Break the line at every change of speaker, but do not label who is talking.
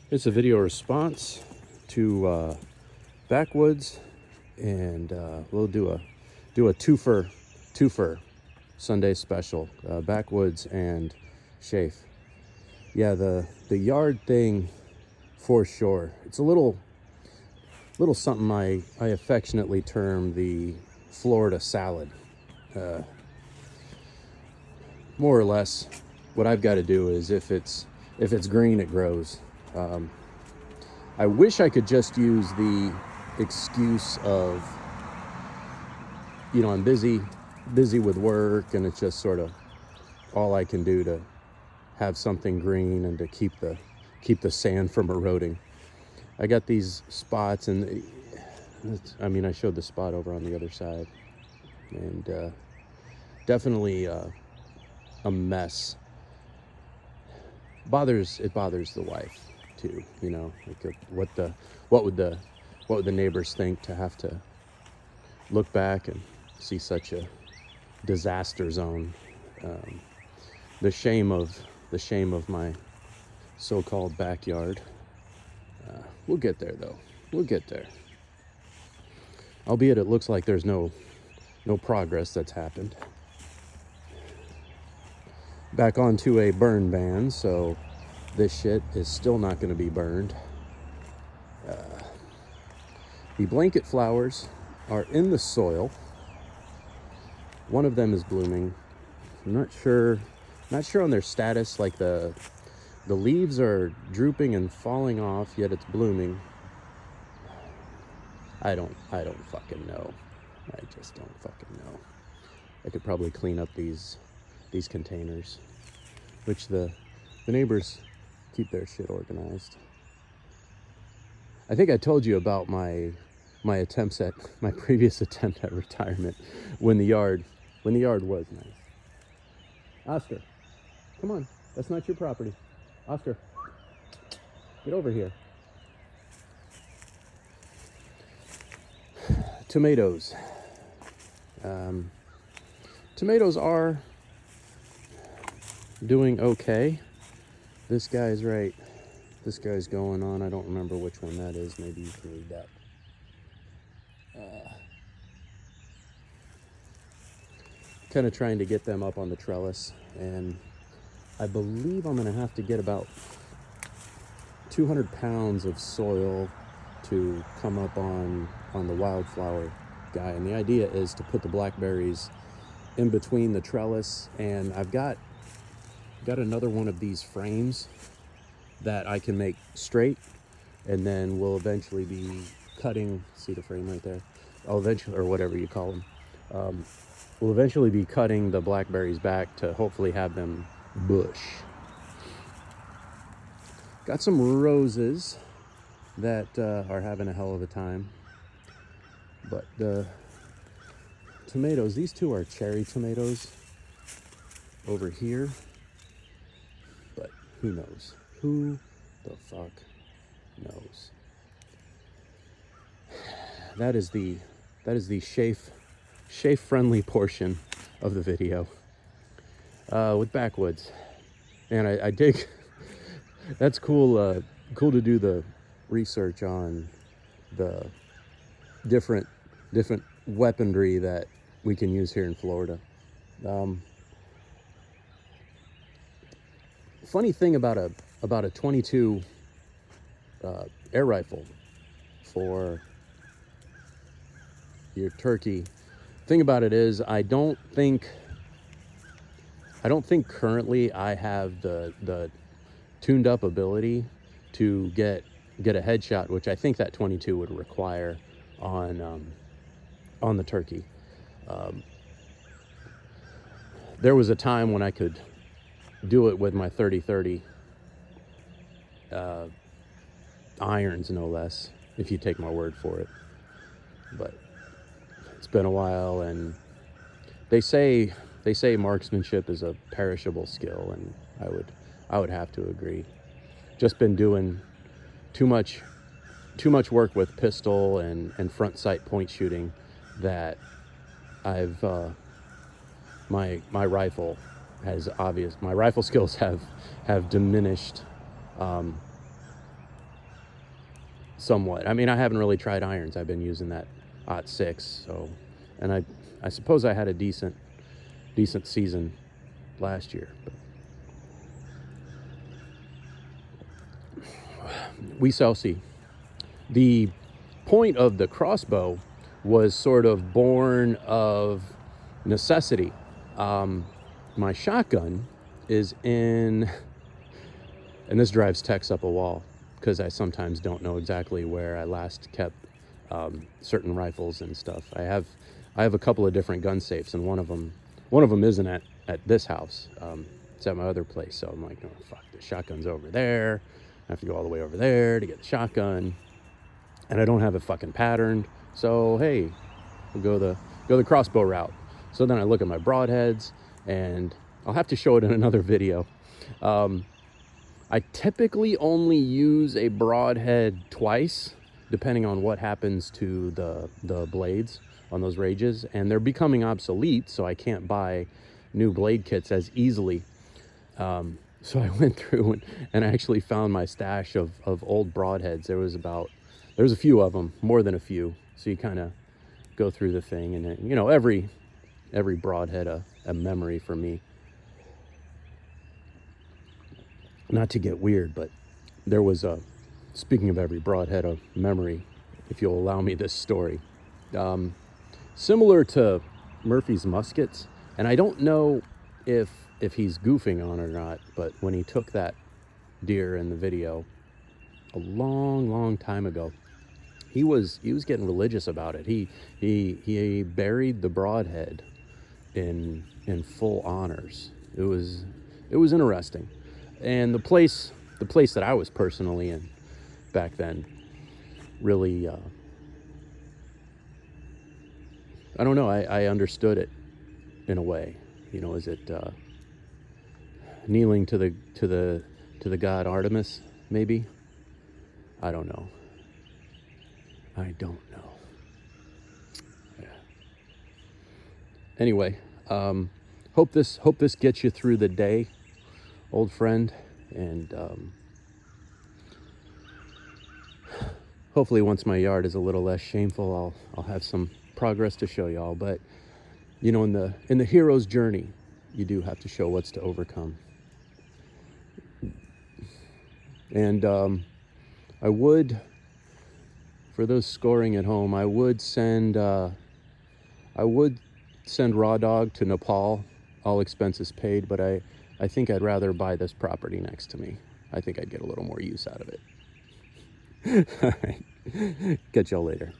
It's a video response to backwoods, and we'll do a twofer Sunday special, backwoods and chafe. Yeah, the yard thing for sure. It's a little something I affectionately term the Florida salad. More or less, what I've got to do is if it's green, it grows. I wish I could just use the excuse of, I'm busy with work, and it's just sort of all I can do to have something green and to keep the sand from eroding. I got these spots, and I showed the spot over on the other side, and definitely a mess. It bothers the wife too, like what would the neighbors think to have to look back and see such a disaster zone. The shame of my so-called backyard. We'll get there though. We'll get there. Albeit it looks like there's no progress that's happened. Back onto a burn ban, so this shit is still not going to be burned. The blanket flowers are in the soil. One of them is blooming. I'm not sure on their status. Like the leaves are drooping and falling off, yet it's blooming. I don't fucking know. I just don't fucking know. I could probably clean up these containers, which the neighbors keep their shit organized. I think I told you about my previous attempt at retirement when the yard was nice. Oscar, come on, that's not your property. Oscar, get over here. Tomatoes. Tomatoes are doing okay. This guy's right. This guy's going on. I don't remember which one that is. Maybe you can read that. Kind of trying to get them up on the trellis, and I believe I'm going to have to get about 200 pounds of soil to come up on the wildflower guy. And the idea is to put the blackberries in between the trellis, and I've got another one of these frames that I can make straight, and then we'll eventually be cutting, see the frame right there? I'll eventually, or whatever you call them, we'll eventually be cutting the blackberries back to hopefully have them bush. Got some roses that are having a hell of a time, but the tomatoes, these two are cherry tomatoes over here, but who knows? Who the fuck knows? That is the chafe friendly portion of the video with backwoods, and I dig. That's cool. Cool to do the research on the different weaponry that we can use here in Florida. Funny thing about a 22 air rifle for your turkey. Thing about it is, I don't think currently I have the tuned up ability to get a headshot, which I think that 22 would require on the turkey. There was a time when I could do it with my 30-30 irons, no less, if you take my word for it. But it's been a while, and they say marksmanship is a perishable skill, and I would have to agree. Just been doing too much work with pistol and front sight point shooting that I've my rifle skills have diminished somewhat. I mean, I haven't really tried irons. I've been using that Ot 6, so, and I suppose I had a decent season last year. But we shall see. The point of the crossbow was sort of born of necessity. My shotgun is in, and this drives Tex up a wall because I sometimes don't know exactly where I last kept certain rifles and stuff. I have a couple of different gun safes, and one of them isn't at this house. It's at my other place. So I'm like, oh fuck, the shotgun's over there. I have to go all the way over there to get the shotgun, and I don't have it fucking patterned. So hey, we'll go the crossbow route. So then I look at my broadheads, and I'll have to show it in another video. I typically only use a broadhead twice, depending on what happens to the blades on those rages, and they're becoming obsolete, so I can't buy new blade kits as easily. So I went through and I actually found my stash of old broadheads. There was a few of them, more than a few. So you kind of go through the thing, and you know, every broadhead a memory for me. Not to get weird, but there was speaking of every broadhead a memory, if you'll allow me this story. Similar to Murphy's muskets, and I don't know if he's goofing on it or not, but when he took that deer in the video a long time ago, he was getting religious about it. He buried the broadhead in full honors. It was interesting. And the place that I was personally in back then really, I don't know, I understood it in a way. You know, is it kneeling to the god Artemis, maybe? I don't know. Yeah. Anyway, hope this gets you through the day, old friend, and hopefully once my yard is a little less shameful, I'll have some progress to show y'all. But you know, in the hero's journey, you do have to show what's to overcome. And I would, for those scoring at home, I would send Raw Dog to Nepal, all expenses paid, but I think I'd rather buy this property next to me. I think I'd get a little more use out of it. All right. Catch y'all later.